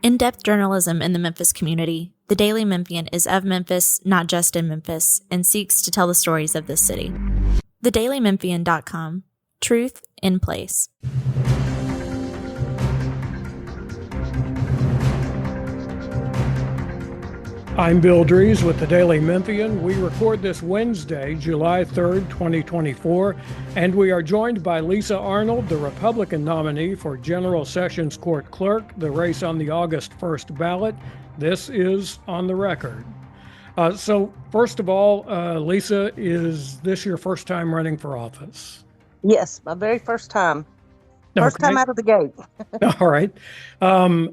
In-depth journalism in the Memphis community, the Daily Memphian is of Memphis, not just in Memphis, and seeks to tell the stories of this city. TheDailyMemphian.com. Truth in place. I'm Bill Dries with the Daily Memphian. We record this Wednesday, July 3rd, 2024, and we are joined by Lisa Arnold, the Republican nominee for General Sessions Court Clerk, the race on the August 1st ballot. This is On the Record. So first of all, Lisa, is this your first time running for office? Yes, my very first time. First time out of the gate. All right.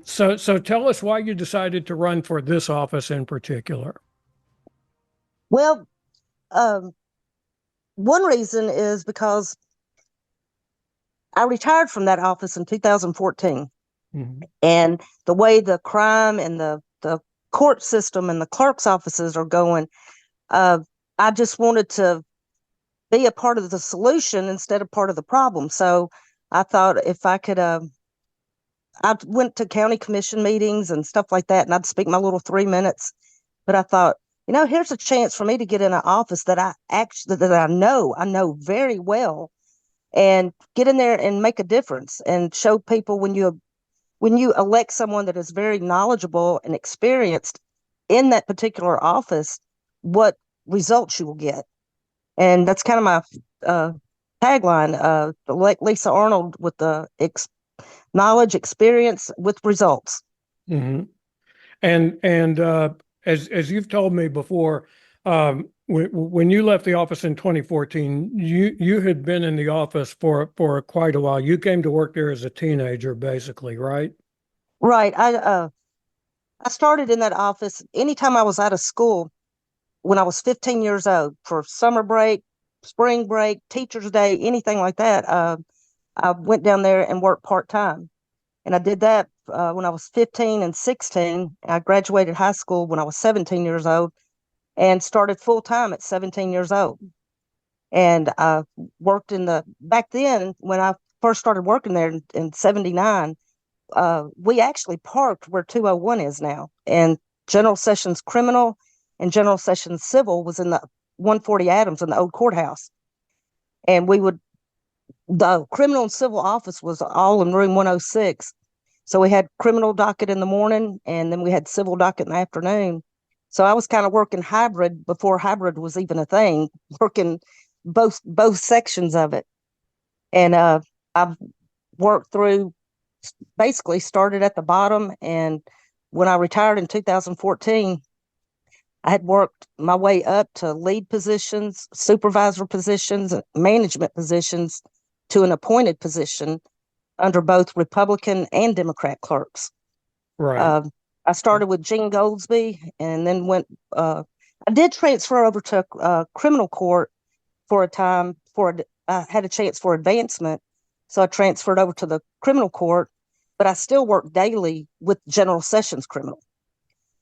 So tell us why you decided to run for this office in particular. Well, one reason is because I retired from that office in 2014. Mm-hmm. And the way the crime and the court system and the clerk's offices are going, I just wanted to be a part of the solution instead of part of the problem. So I thought if I could, I went to county commission meetings and stuff like that, and I'd speak my little 3 minutes. But I thought, here's a chance for me to get in an office that I know very well, and get in there and make a difference and show people when you elect someone that is very knowledgeable and experienced in that particular office, what results you will get. And that's kind of my tagline, like Lisa Arnold, with the knowledge, experience with results. Mm-hmm. And as you've told me before, when you left the office in 2014, you had been in the office for quite a while. You came to work there as a teenager, basically, right? Right. I started in that office anytime I was out of school when I was 15 years old, for summer break, spring break, Teacher's Day, anything like that. I went down there and worked part-time. And I did that when I was 15 and 16. I graduated high school when I was 17 years old and started full-time at 17 years old. And I worked back then, when I first started working there in 79, we actually parked where 201 is now. And General Sessions Criminal and General Sessions Civil was in the 140 Adams in the old courthouse. And the criminal and civil office was all in room 106. So we had criminal docket in the morning, and then we had civil docket in the afternoon. So I was kind of working hybrid before hybrid was even a thing, working both sections of it. And I've worked through, basically started at the bottom. And when I retired in 2014, I had worked my way up to lead positions, supervisor positions, management positions, to an appointed position under both Republican and Democrat clerks. Right. I started with Gene Goldsby, and then I did transfer over to criminal court for a time. I had a chance for advancement, so I transferred over to the criminal court, but I still worked daily with General Sessions Criminal.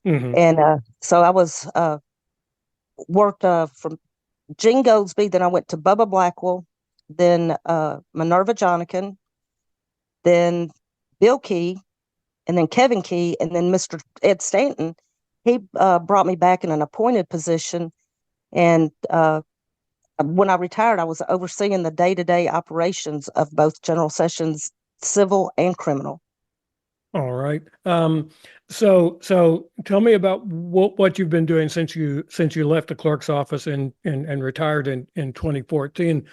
Mm-hmm. And so I was worked from Gene Goldsby, then I went to Bubba Blackwell, then Minerva Jonikin, then Bill Key, and then Kevin Key, and then Mr. Ed Stanton. He brought me back in an appointed position. And when I retired, I was overseeing the day-to-day operations of both General Sessions civil and criminal. All right. So tell me about what you've been doing since you left the clerk's office and retired in 2014,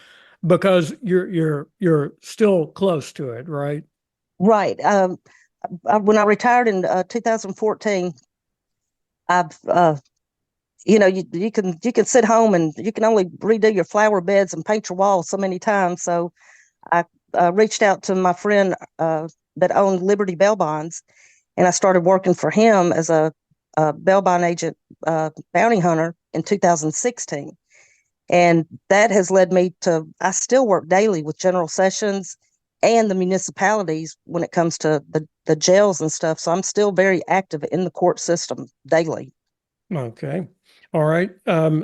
because you're still close to it, right? Right. When I retired in 2014, you can sit home and you can only redo your flower beds and paint your walls so many times. So I reached out to my friend that owned Liberty Bail Bonds, and I started working for him as a bail bond agent, bounty hunter in 2016. And that has led me to, I still work daily with General Sessions and the municipalities when it comes to the jails and stuff. So I'm still very active in the court system daily. Okay. All right.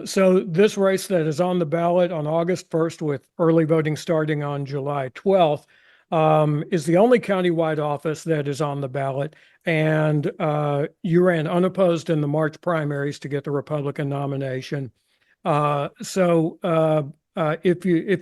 So this race that is on the ballot on August 1st with early voting starting on July 12th, is the only countywide office that is on the ballot. And you ran unopposed in the March primaries to get the Republican nomination. If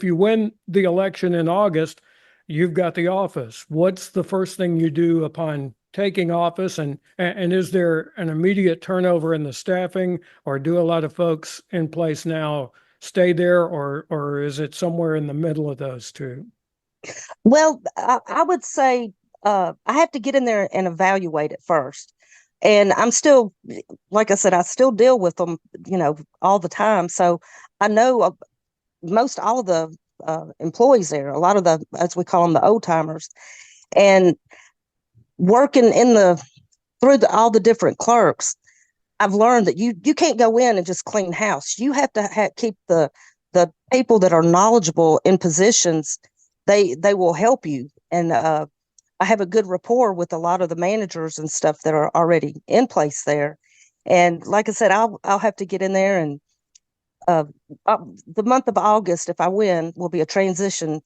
you win the election in August, you've got the office. What's the first thing you do upon taking office? And is there an immediate turnover in the staffing, or do a lot of folks in place now stay there, or is it somewhere in the middle of those two? Well, I would say I have to get in there and evaluate it first. And I'm still, like I said, I still deal with them, all the time. So I know most all of the employees there, a lot of the, as we call them, the old timers, and working through all the different clerks. I've learned that you can't go in and just clean house. You have to keep the people that are knowledgeable in positions. They will help you. And I have a good rapport with a lot of the managers and stuff that are already in place there. And like I said, I'll have to get in there, and the month of August, if I win, will be a transition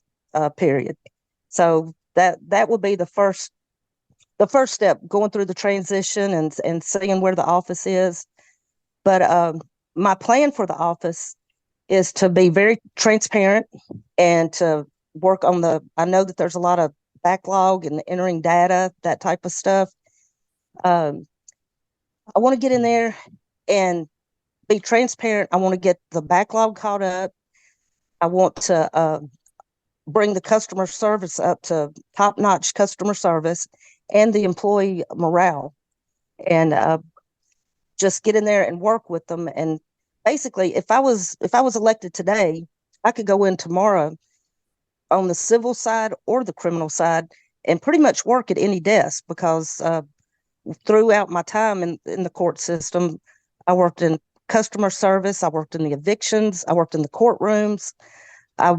period. So that will be the first step, going through the transition and seeing where the office is. But my plan for the office is to be very transparent and to work on I know that there's a lot of backlog and entering data, that type of stuff. I want to get in there and be transparent. I want to get the backlog caught up. I want to bring the customer service up to top-notch customer service and the employee morale, and just get in there and work with them. And basically, if I was elected today, I could go in tomorrow on the civil side or the criminal side and pretty much work at any desk, because throughout my time in the court system, I worked in customer service, I worked in the evictions, I worked in the courtrooms, I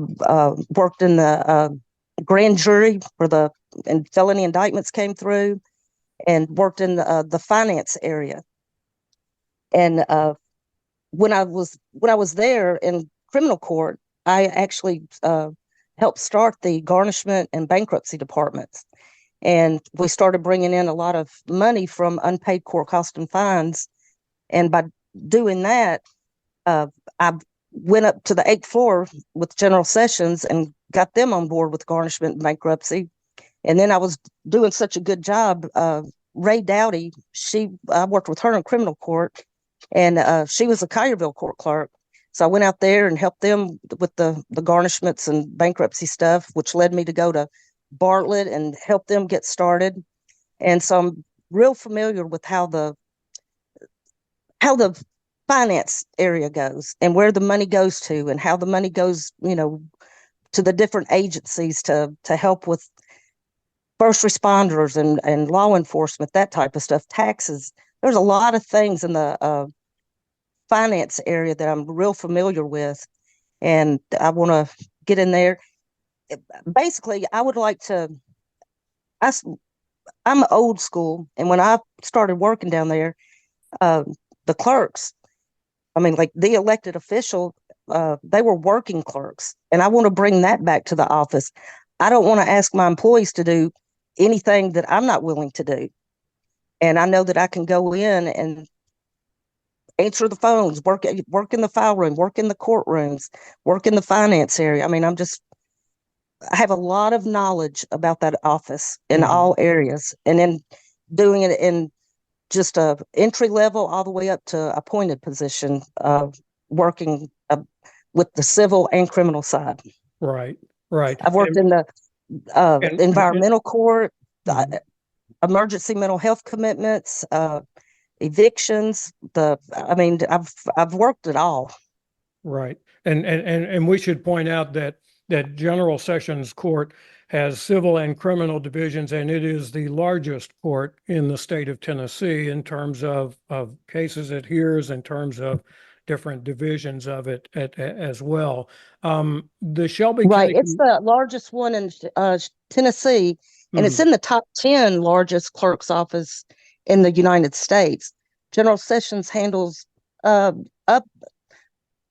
worked in the grand jury where and felony indictments came through, and worked in the finance area. And when I was there in criminal court, I actually helped start the garnishment and bankruptcy departments. And we started bringing in a lot of money from unpaid court costs and fines. And by doing that, I went up to the 8th floor with General Sessions and got them on board with garnishment and bankruptcy. And then I was doing such a good job. Ray Dowdy, I worked with her in criminal court, and she was a Collierville court clerk. So I went out there and helped them with the garnishments and bankruptcy stuff, which led me to go to Bartlett and help them get started. And so I'm real familiar with how the finance area goes and where the money goes to, and how the money goes, to the different agencies to help with first responders and law enforcement, that type of stuff, taxes. There's a lot of things in the finance area that I'm real familiar with, and I want to get in there. Basically, I would like to, I'm old school, and when I started working down there, the clerks, like the elected official, they were working clerks, and I want to bring that back to the office. I don't want to ask my employees to do anything that I'm not willing to do. And I know that I can go in and answer the phones, work in the file room, work in the courtrooms, work in the finance area. I have a lot of knowledge about that office in all areas, and then doing it in just a entry level all the way up to appointed position, working with the civil and criminal side. Right. I've worked in the environmental court, emergency mental health commitments, evictions. I've worked it all. Right. And we should point out that General Sessions Court has civil and criminal divisions, and it is the largest court in the state of Tennessee in terms of cases it hears, in terms of different divisions of it as well. The Shelby County, it's the largest one in Tennessee, and it's in the top 10 largest clerk's office in the United States. General Sessions handles up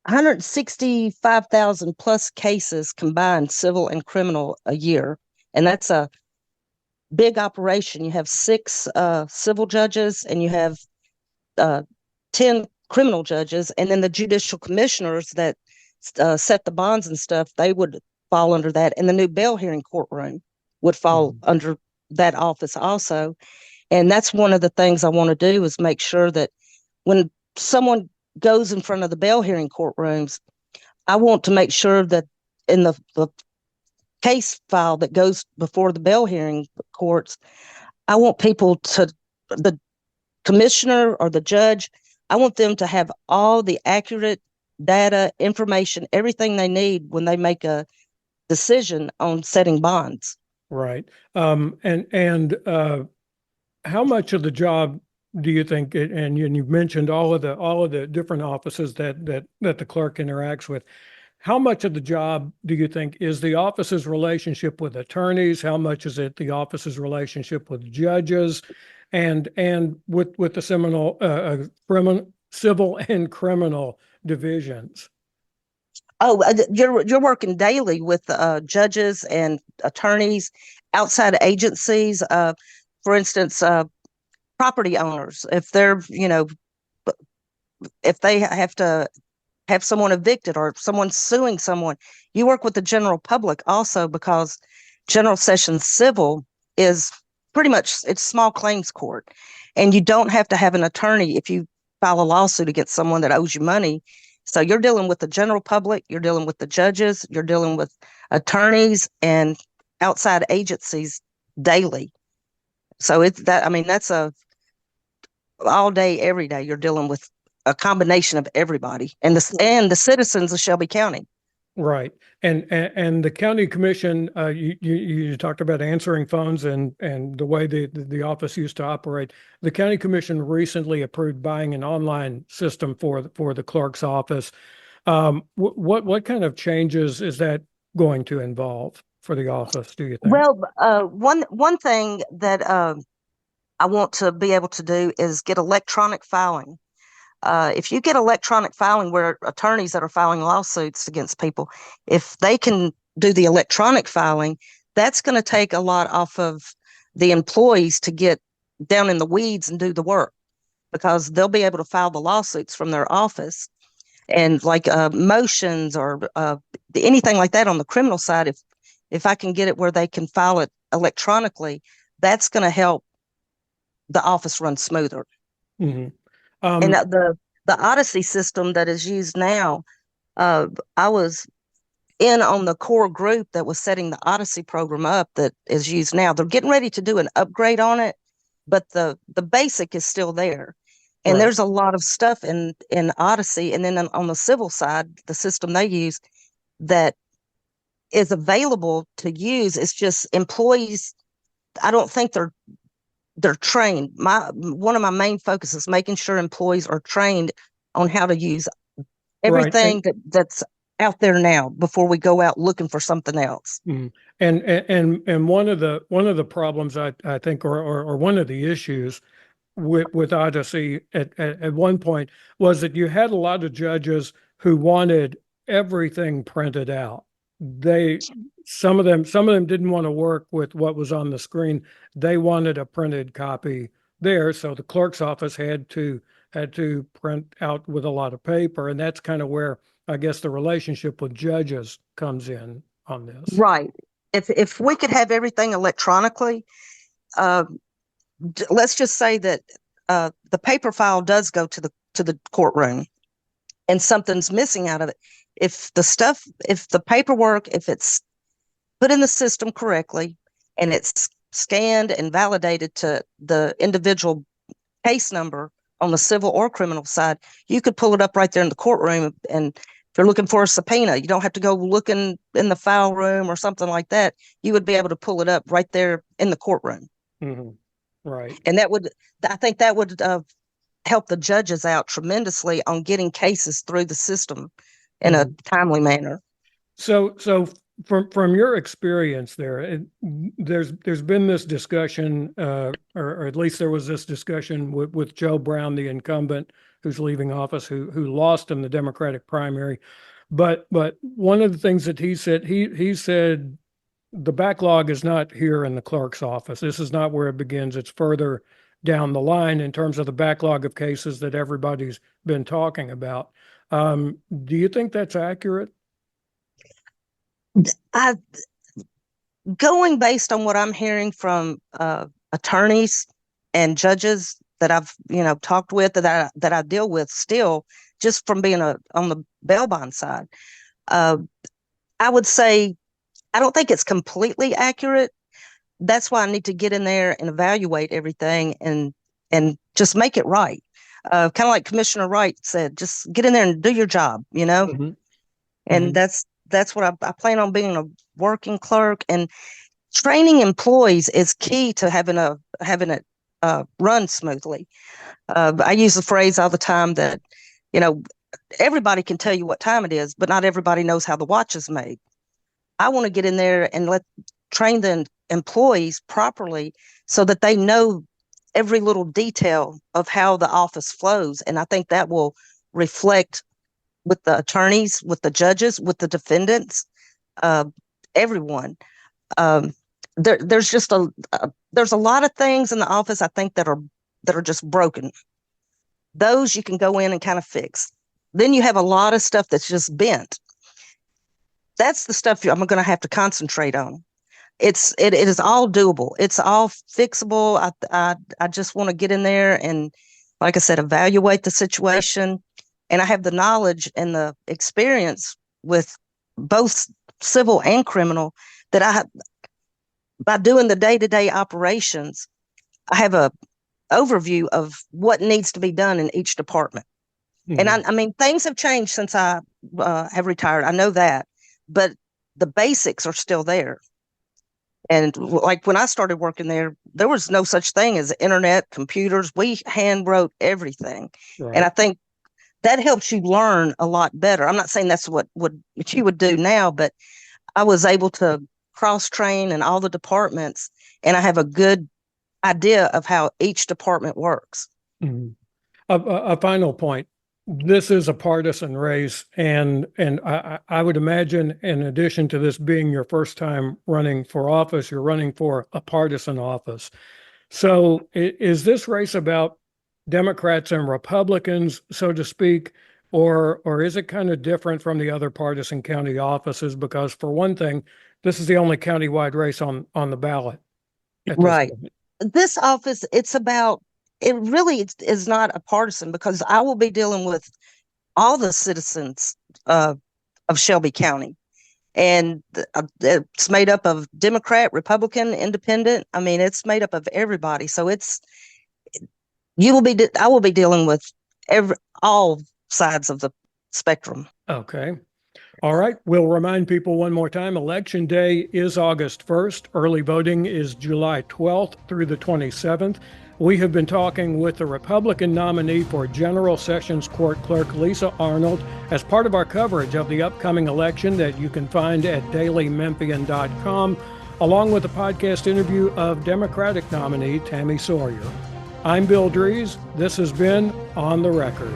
165,000 plus cases combined, civil and criminal, a year. And that's a big operation. You have 6 civil judges, and you have 10 criminal judges, and then the judicial commissioners that set the bonds and stuff, they would fall under that. And the new bail hearing courtroom would fall under that office also. And that's one of the things I want to do, is make sure that when someone goes in front of the bail hearing courtrooms, I want to make sure that in the case file that goes before the bail hearing courts, I want people to, the commissioner or the judge, I want them to have all the accurate data, information, everything they need when they make a decision on setting bonds. Right. How much of the job do you think, and you've mentioned all of the different offices that the clerk interacts with, how much of the job do you think is the office's relationship with attorneys? How much is it the office's relationship with judges, and with the civil and criminal divisions? Oh, you're working daily with judges and attorneys, outside agencies. For instance, property owners, if they're, if they have to have someone evicted or someone suing someone, you work with the general public also, because General Sessions Civil is pretty much, it's small claims court, and you don't have to have an attorney if you file a lawsuit against someone that owes you money. So you're dealing with the general public, you're dealing with the judges, you're dealing with attorneys and outside agencies daily. So it's that, I mean, that's a all day, every day, you're dealing with a combination of everybody and the citizens of Shelby County. Right. And the county commission, you talked about answering phones and the way the office used to operate. The county commission recently approved buying an online system for the clerk's office. What kind of changes is that going to involve for the office, do you think? Well, one thing that I want to be able to do is get electronic filing. If you get electronic filing, where attorneys that are filing lawsuits against people, if they can do the electronic filing, that's going to take a lot off of the employees to get down in the weeds and do the work, because they'll be able to file the lawsuits from their office. And like motions or anything like that on the criminal side, if I can get it where they can file it electronically, that's going to help the office run smoother. Mm-hmm. And the Odyssey system that is used now, I was in on the core group that was setting the Odyssey program up that is used now. They're getting ready to do an upgrade on it, but the basic is still there. And right. There's a lot of stuff in Odyssey. And then on the civil side, the system they use that is available to use, is just employees. I don't think they're trained. One of my main focus is making sure employees are trained on how to use everything right. that's out there now before we go out looking for something else. And one of the problems I think, or one of the issues with Odyssey at one point, was that you had a lot of judges who wanted everything printed out. Some of them didn't want to work with what was on the screen. They wanted a printed copy there. So the clerk's office had to print out with a lot of paper. And that's kind of where I guess the relationship with judges comes in on this. Right. If we could have everything electronically, let's just say that the paper file does go to the courtroom and something's missing out of it. If the paperwork, if it's put in the system correctly and it's scanned and validated to the individual case number on the civil or criminal side, you could pull it up right there in the courtroom. And if you're looking for a subpoena, you don't have to go looking in the file room or something like that. You would be able to pull it up right there in the courtroom. Mm-hmm. Right. And I think that would help the judges out tremendously on getting cases through the system in a timely manner. So from your experience there, there's been this discussion, or at least there was this discussion with Joe Brown, the incumbent who's leaving office, who lost in the Democratic primary. But one of the things that he said the backlog is not here in the clerk's office. This is not where it begins. It's further down the line in terms of the backlog of cases that everybody's been talking about. Do you think that's accurate? Going based on what I'm hearing from attorneys and judges that I've talked with, that I deal with still, just from being on the bail bond side, I would say I don't think it's completely accurate. That's why I need to get in there and evaluate everything and just make it right. Kind of like Commissioner Wright said, just get in there and do your job, Mm-hmm. And that's what I plan on being, a working clerk. And training employees is key to having it run smoothly. I use the phrase all the time that, everybody can tell you what time it is, but not everybody knows how the watch is made. I want to get in there and train the employees properly so that they know every little detail of how the office flows. And I think that will reflect with the attorneys, with the judges, with the defendants, everyone. There's just there's a lot of things in the office I think that are just broken. Those you can go in and kind of fix. Then you have a lot of stuff that's just bent. That's the stuff I'm going to have to concentrate on. It is all doable. It's all fixable. I just want to get in there and, like I said, evaluate the situation. And I have the knowledge and the experience with both civil and criminal that by doing the day-to-day operations, I have a overview of what needs to be done in each department. Mm-hmm. And I mean, things have changed since I have retired. I know that, but the basics are still there. And like when I started working there was no such thing as internet, computers. We hand wrote everything. Right. And I think that helps you learn a lot better. I'm not saying that's what you would do now, but I was able to cross-train in all the departments, and I have a good idea of how each department works. Mm-hmm. A final point. This is a partisan race, and I would imagine, in addition to this being your first time running for office, you're running for a partisan office. So is this race about Democrats and Republicans, so to speak, or is it kind of different from the other partisan county offices? Because for one thing, this is the only countywide race on the ballot. Right. This office, it really is not a partisan, because I will be dealing with all the citizens of Shelby County. And it's made up of Democrat, Republican, Independent. I mean, it's made up of everybody. So I will be dealing with all sides of the spectrum. Okay. All right. We'll remind people one more time. Election Day is August 1st. Early voting is July 12th through the 27th. We have been talking with the Republican nominee for General Sessions Court Clerk, Lisa Arnold, as part of our coverage of the upcoming election that you can find at dailymemphian.com, along with a podcast interview of Democratic nominee Tami Sawyer. I'm Bill Dries. This has been On the Record.